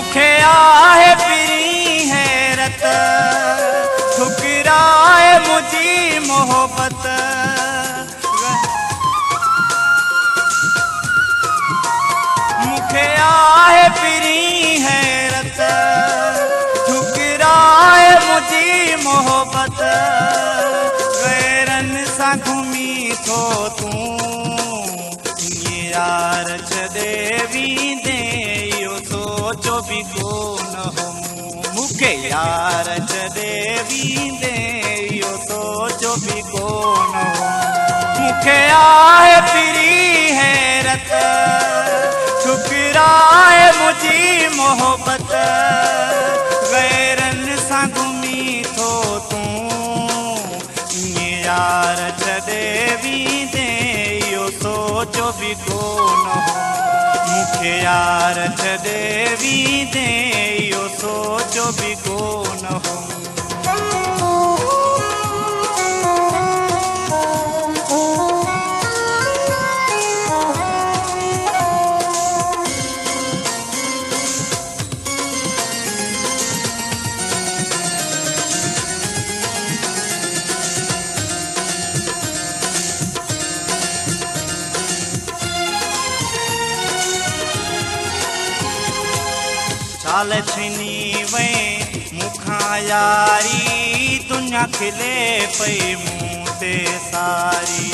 मुखे आहे पिरी हैरत ठुकराए मुझी मोहब्बत मुखे आहे पिरी हैरत ठुकराए मुझी मोहब्बत गैरन सा घूमी थो तू यार छदेवी दे यो सोचो भी कोन हो मुखे यार छदेवी दे यो सोचो भी कोन हो मुखे आहे पिरी हैरत ठुकराए मुझी मोहब्बत गैरन सा घूमी थो तू यार छदेवी दे यो सोचो भी कोन हो मुखे यार छदेवी दे यो सोचो भी कोन हो चाल छिनी वे मुखा यारी दुनिया खिले पई मुँह ते सारी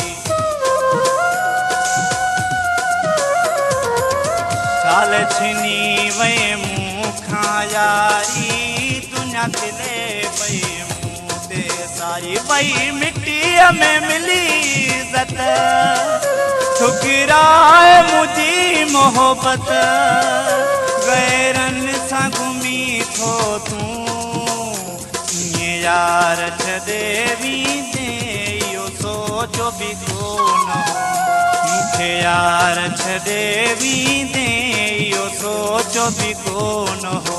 चाल छिनी वे मुखा यारी दुनिया खिले पई मुँह ते सारी वही मिट्टी में मिली इज्जत ठुकराए मुझी मोहब्बत गैरन सा घूमी थो तू यार छदेवी दे यो सोचो भी कोन हो मुखे यार छदेवी दे यो सोचो भी कोन हो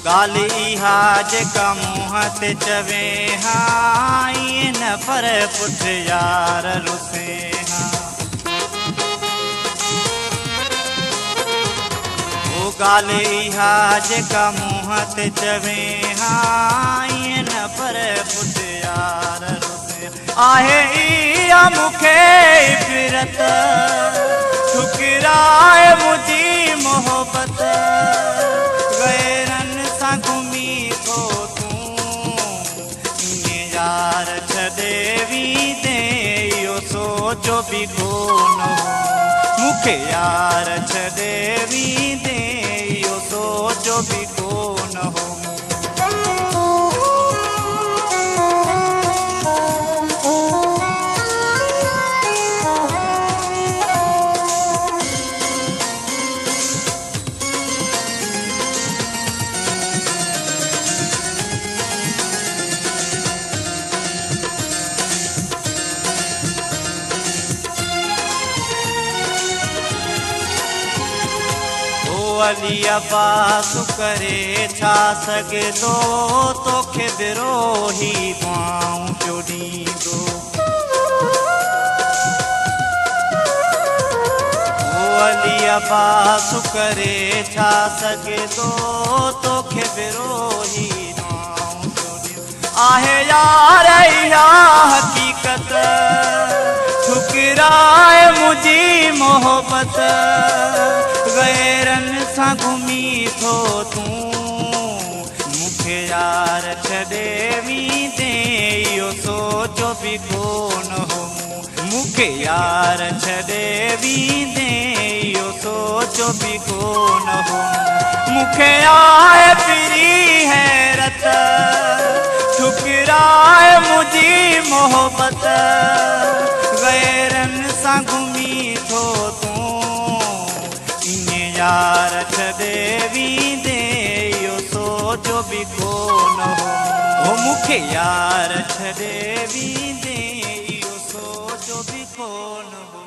गाली हा जेका मुँह ते चवे हाँ ये न पर पुठ यार रुसे हाँ वो गाली हा जेका मुँह ते चवे हाँ ये न पर पुठ यार रुसे आहे इया मुखे फिरत ठुकराए मुझी मोहब्बत गैरन सा घूमी थो तू यार छदेवी दे यो सोचो भी कोन हो मुखे यार छदेवी दे यो सोचो भी कोन हो अली अब्बास करे छा सके तोखे विरोही दुआऊं पियो ॾींदो अली अब्बास करे छा सके तोखे विरोही दुआऊं पियो ॾींदो आहे यार इहा हक़ीक़त ठुकराए मुझी मोहब्बत गैरन सा घूमी थो तू मुखे यार छदेवी दे यो सोचो भी कोन हो मुखे यार छदेवी दे यो सोचो भी कोन हो मुखे आहे पिरी हैरत ठुकराए मुझी मोहब्बत गैरन सा घूमी थो तू यार छदेवी दे यो सोचो भी कोन हो हो मुखे यार छड़े वींदे इहो सोचो भी कोन हो।